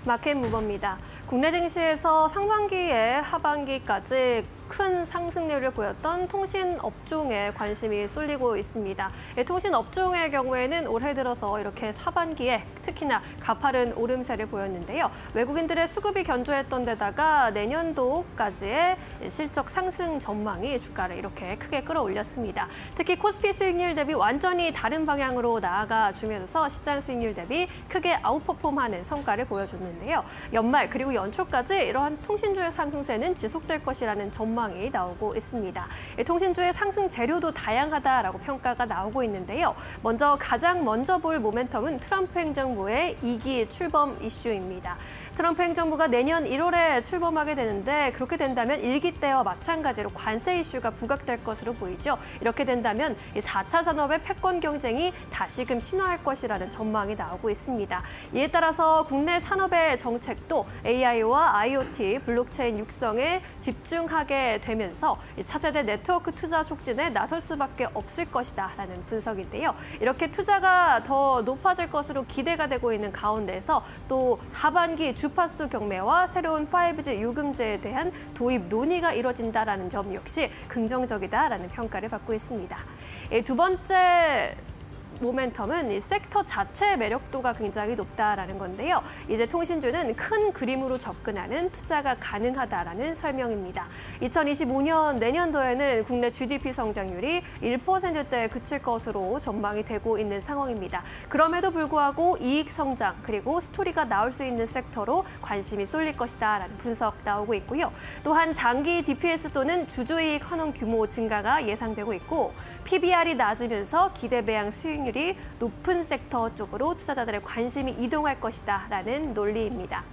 마켓 무버입니다. 국내 증시에서 상반기에 하반기까지 큰 상승률을 보였던 통신 업종에 관심이 쏠리고 있습니다. 통신 업종의 경우에는 올해 들어서 이렇게 하반기에 특히나 가파른 오름세를 보였는데요. 외국인들의 수급이 견조했던 데다가 내년도까지의 실적 상승 전망이 주가를 이렇게 크게 끌어올렸습니다. 특히 코스피 수익률 대비 완전히 다른 방향으로 나아가주면서 시장 수익률 대비 크게 아웃퍼폼하는 성과를 보여줬는데요. 연말 그리고 연초까지 이러한 통신주의 상승세는 지속될 것이라는 전망이 나오고 있습니다. 통신주의 상승 재료도 다양하다라고 평가가 나오고 있는데요. 가장 먼저 볼 모멘텀은 트럼프 행정부의 2기 출범 이슈입니다. 트럼프 행정부가 내년 1월에 출범하게 되는데 그렇게 된다면 1기 때와 마찬가지로 관세 이슈가 부각될 것으로 보이죠. 이렇게 된다면 4차 산업의 패권 경쟁이 다시금 심화할 것이라는 전망이 나오고 있습니다. 이에 따라서 국내 산업의 정책도 AI와 IoT, 블록체인 육성에 집중하게 되면서 차세대 네트워크 투자 촉진에 나설 수밖에 없을 것이다라는 분석인데요. 이렇게 투자가 더 높아질 것으로 기대가 되고 있는 가운데서 또 하반기 주파수 경매와 새로운 5G 요금제에 대한 도입 논의가 이뤄진다라는 점 역시 긍정적이다라는 평가를 받고 있습니다. 두 번째 모멘텀은 이 섹터 자체의 매력도가 굉장히 높다라는 건데요. 이제 통신주는 큰 그림으로 접근하는 투자가 가능하다라는 설명입니다. 2025년 내년도에는 국내 GDP 성장률이 1%대에 그칠 것으로 전망이 되고 있는 상황입니다. 그럼에도 불구하고 이익 성장 그리고 스토리가 나올 수 있는 섹터로 관심이 쏠릴 것이다라는 분석 나오고 있고요. 또한 장기 DPS 또는 주주이익 환원 규모 증가가 예상되고 있고 PBR이 낮으면서 기대 배양 수익률이 높은 섹터 쪽으로 투자자들의 관심이 이동할 것이다라는 논리입니다.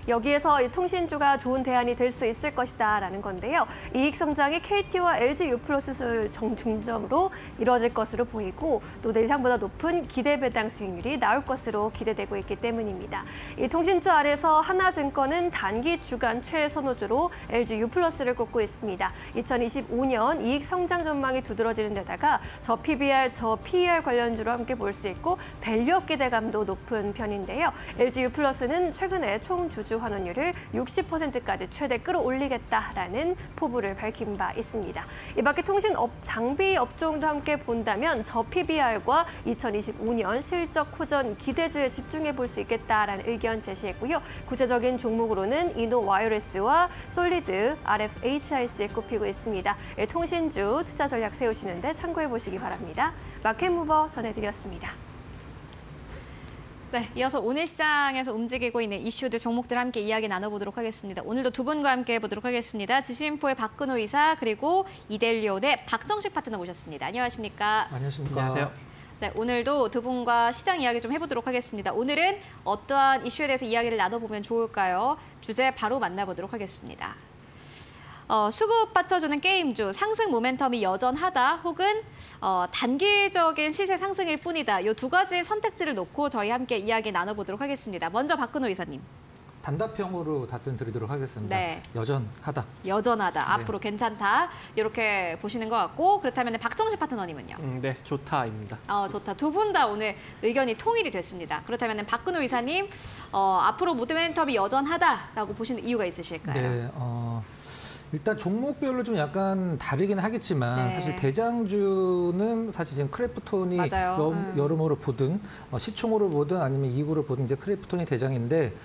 여기에서 이 통신주가 좋은 대안이 될 수 있을 것이다라는 건데요. 이익 성장이 KT와 LG U+를 중점으로 이뤄질 것으로 보이고 또 예상보다 높은 기대 배당 수익률이 나올 것으로 기대되고 있기 때문입니다. 이 통신주 아래서 하나증권은 단기 주간 최선호주로 LG U+를 꼽고 있습니다. 2025년 이익 성장 전망이 두드러지는 데다가 저 PBR, 저 PER 관련주로 함께 볼 수 있고 밸류업 기대감도 높은 편인데요. LG U+는 최근에 총 주주 환원율을 60%까지 최대 끌어올리겠다라는 포부를 밝힌 바 있습니다. 이 밖에 통신업 장비 업종도 함께 본다면 저 PBR과 2025년 실적 호전 기대주에 집중해 볼 수 있겠다라는 의견 제시했고요. 구체적인 종목으로는 이노 와이어리스와 솔리드, RFHIC에 꼽히고 있습니다. 통신주 투자 전략 세우시는데 참고해 보시기 바랍니다. 마켓무버 전해드렸습니다. 네, 이어서 오늘 시장에서 움직이고 있는 이슈들, 종목들 함께 이야기 나눠보도록 하겠습니다. 오늘도 두 분과 함께 해보도록 하겠습니다. 지식인포의 박근호 이사 그리고 이데일리온의 박정식 파트너 모셨습니다. 안녕하십니까? 안녕하십니까? 안녕하세요. 네, 오늘도 두 분과 시장 이야기 좀 해보도록 하겠습니다. 오늘은 어떠한 이슈에 대해서 이야기를 나눠보면 좋을까요? 주제 바로 만나보도록 하겠습니다. 수급 받쳐주는 게임주, 상승 모멘텀이 여전하다 혹은 단기적인 시세 상승일 뿐이다. 이 두 가지 선택지를 놓고 저희 함께 이야기 나눠보도록 하겠습니다. 먼저 박근호 이사님. 단답형으로 답변 드리도록 하겠습니다. 네. 여전하다. 여전하다. 네. 앞으로 괜찮다. 이렇게 보시는 것 같고 그렇다면 박정식 파트너님은요? 네, 좋다입니다. 좋다. 두 분 다 오늘 의견이 통일이 됐습니다. 그렇다면 박근호 이사님, 앞으로 모멘텀이 여전하다라고 보시는 이유가 있으실까요? 네, 일단 종목별로 좀 약간 다르긴 하겠지만 네. 사실 대장주는 사실 지금 크래프톤이 여러모로 보든 시총으로 보든 아니면 이익으로 보든 이제 크래프톤이 대장인데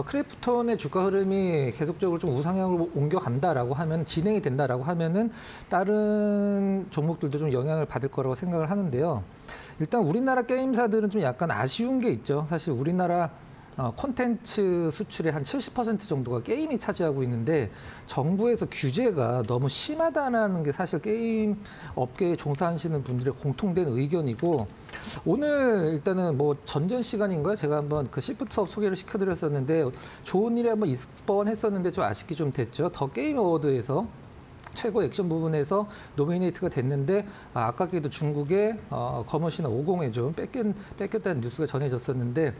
크래프톤의 주가 흐름이 계속적으로 좀 우상향으로 옮겨간다라고 하면 진행이 된다라고 하면은 다른 종목들도 좀 영향을 받을 거라고 생각을 하는데요. 일단 우리나라 게임사들은 좀 약간 아쉬운 게 있죠. 사실 우리나라 콘텐츠 수출의 한 70% 정도가 게임이 차지하고 있는데 정부에서 규제가 너무 심하다는 게 사실 게임 업계에 종사하시는 분들의 공통된 의견이고 오늘 일단은 뭐 전전 시간인가요? 제가 한번 그 시프트 수업 소개를 시켜드렸었는데 좋은 일이 한번 있을 뻔했었는데 좀 아쉽게 좀 됐죠. 더 게임 어워드에서 최고 액션 부분에서 노미네이트가 됐는데 아깝게도 중국의 거머시나 50에 좀 뺏겼다는 뉴스가 전해졌었는데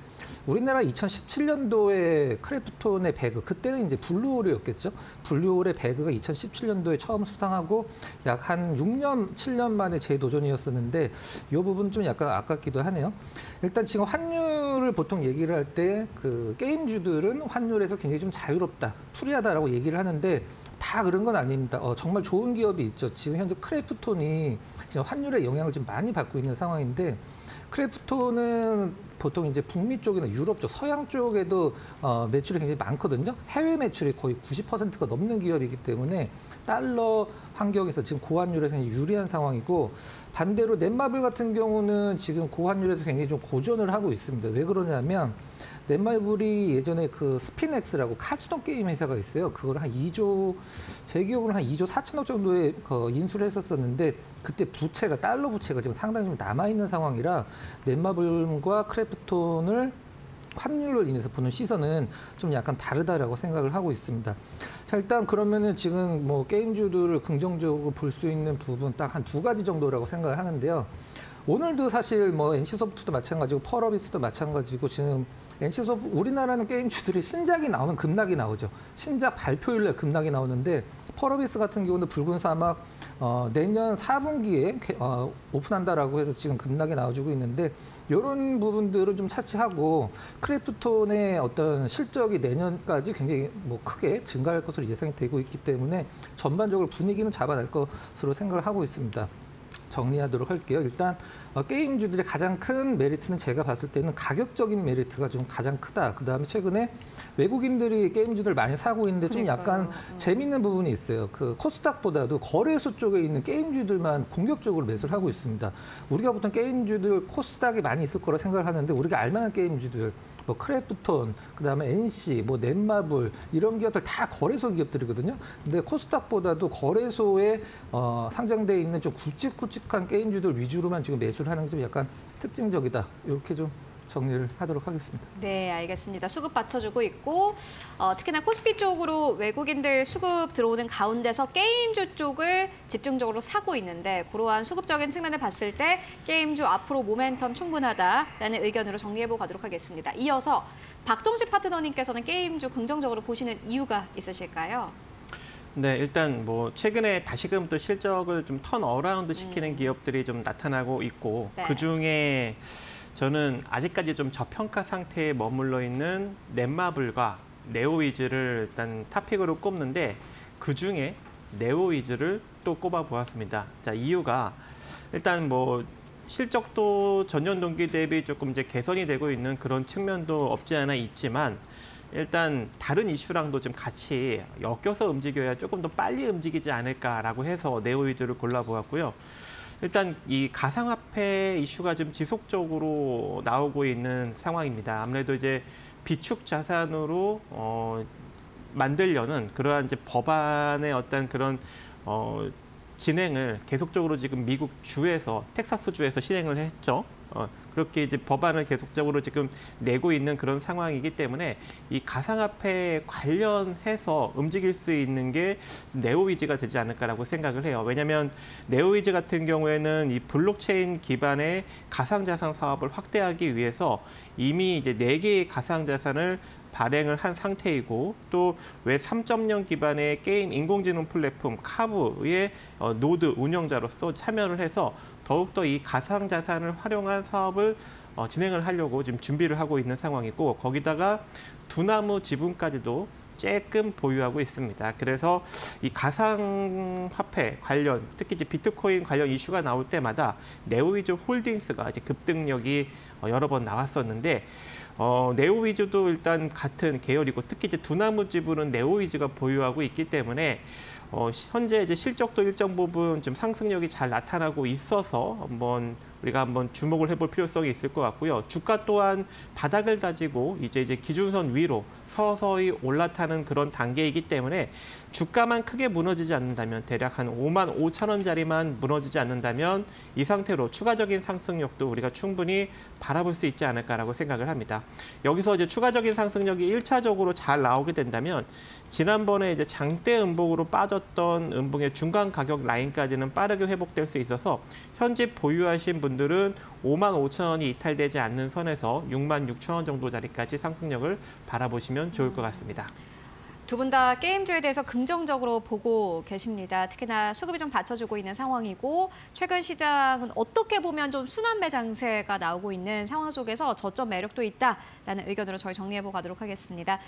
우리나라 2017년도에 크래프톤의 배그 그때는 이제 블루홀이었겠죠. 블루홀의 배그가 2017년도에 처음 수상하고 약 한 6년, 7년 만에 재도전이었었는데 이 부분 좀 약간 아깝기도 하네요. 일단 지금 환율을 보통 얘기를 할 때 그 게임주들은 환율에서 굉장히 좀 자유롭다, 프리하다라고 얘기를 하는데 다 그런 건 아닙니다. 정말 좋은 기업이 있죠. 지금 현재 크래프톤이 지금 환율의 영향을 좀 많이 받고 있는 상황인데 크래프톤은 보통 이제 북미 쪽이나 유럽 쪽, 서양 쪽에도 매출이 굉장히 많거든요. 해외 매출이 거의 90%가 넘는 기업이기 때문에 달러 환경에서 지금 고환율에서 유리한 상황이고 반대로 넷마블 같은 경우는 지금 고환율에서 굉장히 좀 고전을 하고 있습니다. 왜 그러냐면 넷마블이 예전에 그 스피넥스라고 카지노 게임 회사가 있어요. 그걸 한 2조, 제 기억으로 한 2조 4천억 정도에 인수를 했었었는데 그때 부채가, 달러 부채가 지금 상당히 좀 남아있는 상황이라 넷마블과 크래프톤을 환율로 인해서 보는 시선은 좀 약간 다르다라고 생각을 하고 있습니다. 자, 일단 그러면은 지금 뭐 게임주들을 긍정적으로 볼 수 있는 부분 딱 한 2가지 정도라고 생각을 하는데요. 오늘도 사실 뭐 NC소프트도 마찬가지고 펄어비스도 마찬가지고 지금 NC소프트 우리나라는 게임주들이 신작이 나오면 급락이 나오죠. 신작 발표일에 급락이 나오는데 펄어비스 같은 경우는 붉은 사막 내년 4분기에 오픈한다라고 해서 지금 급락이 나와주고 있는데 이런 부분들은 좀 차치하고 크래프톤의 어떤 실적이 내년까지 굉장히 뭐 크게 증가할 것으로 예상이 되고 있기 때문에 전반적으로 분위기는 잡아낼 것으로 생각을 하고 있습니다. 정리하도록 할게요. 일단 게임주들의 가장 큰 메리트는 제가 봤을 때는 가격적인 메리트가 좀 가장 크다. 그다음에 최근에 외국인들이 게임주들 많이 사고 있는데 좀 약간 재밌는 부분이 있어요. 그 코스닥보다도 거래소 쪽에 있는 게임주들만 공격적으로 매수를 하고 있습니다. 우리가 보통 게임주들 코스닥이 많이 있을 거라 생각을 하는데 우리가 알만한 게임주들 뭐 크래프톤, 그다음에 NC, 뭐 넷마블 이런 기업들 다 거래소 기업들이거든요. 근데 코스닥보다도 거래소에 상장돼 있는 좀 굵직굵직한 게임주들 위주로만 지금 매수를 하는 게 좀 약간 특징적이다. 이렇게 좀 정리를 하도록 하겠습니다. 네, 알겠습니다. 수급 받쳐주고 있고 특히나 코스피 쪽으로 외국인들 수급 들어오는 가운데서 게임주 쪽을 집중적으로 사고 있는데 그러한 수급적인 측면을 봤을 때 게임주 앞으로 모멘텀 충분하다라는 의견으로 정리해보고 가도록 하겠습니다. 이어서 박정식 파트너님께서는 게임주 긍정적으로 보시는 이유가 있으실까요? 네, 일단 뭐 최근에 다시금 또 실적을 좀 턴 어라운드 시키는 기업들이 좀 나타나고 있고 네. 그중에 저는 아직까지 좀 저평가 상태에 머물러 있는 넷마블과 네오위즈를 일단 탑픽으로 꼽는데 그중에 네오위즈를 또 꼽아 보았습니다. 자, 이유가 일단 뭐 실적도 전년 동기 대비 조금 이제 개선이 되고 있는 그런 측면도 없지 않아 있지만 일단 다른 이슈랑도 좀 같이 엮여서 움직여야 조금 더 빨리 움직이지 않을까라고 해서 네오위즈를 골라보았고요. 일단 이 가상화폐 이슈가 좀 지속적으로 나오고 있는 상황입니다. 아무래도 이제 비축 자산으로 만들려는 그러한 이제 법안의 어떤 그런 진행을 계속적으로 지금 미국 주에서 텍사스 주에서 실행을 했죠. 그렇게 이제 법안을 계속적으로 지금 내고 있는 그런 상황이기 때문에 이 가상화폐 관련해서 움직일 수 있는 게 네오위즈가 되지 않을까라고 생각을 해요. 왜냐하면 네오위즈 같은 경우에는 이 블록체인 기반의 가상자산 사업을 확대하기 위해서 이미 이제 4개의 가상자산을 발행을 한 상태이고 또 웹 3.0 기반의 게임 인공지능 플랫폼 카브의 노드 운영자로서 참여를 해서 더욱더 이 가상자산을 활용한 사업을 진행을 하려고 지금 준비를 하고 있는 상황이고 거기다가 두나무 지분까지도 조금 보유하고 있습니다. 그래서 이 가상화폐 관련, 특히 이제 비트코인 관련 이슈가 나올 때마다 네오위즈 홀딩스가 이제 급등력이 여러 번 나왔었는데 네오위즈도 일단 같은 계열이고 특히 이제 두나무 지분은 네오위즈가 보유하고 있기 때문에 현재 이제 실적도 일정 부분 좀 상승력이 잘 나타나고 있어서 한번 우리가 한번 주목을 해볼 필요성이 있을 것 같고요. 주가 또한 바닥을 다지고 이제 기준선 위로 서서히 올라타는 그런 단계이기 때문에 주가만 크게 무너지지 않는다면 대략 한 5만 5천 원짜리만 무너지지 않는다면 이 상태로 추가적인 상승력도 우리가 충분히 바라볼 수 있지 않을까라고 생각을 합니다. 여기서 이제 추가적인 상승력이 1차적으로 잘 나오게 된다면 지난번에 이제 장대 음봉으로 빠졌던 음봉의 중간 가격 라인까지는 빠르게 회복될 수 있어서 현재 보유하신 분들은 5만 5천 원이 이탈되지 않는 선에서 6만 6천 원 정도 자리까지 상승력을 바라보시면 좋을 것 같습니다. 두 분 다 게임주에 대해서 긍정적으로 보고 계십니다. 특히나 수급이 좀 받쳐주고 있는 상황이고 최근 시장은 어떻게 보면 좀 순환 매장세가 나오고 있는 상황 속에서 저점 매력도 있다라는 의견으로 저희 정리해보고 가도록 하겠습니다.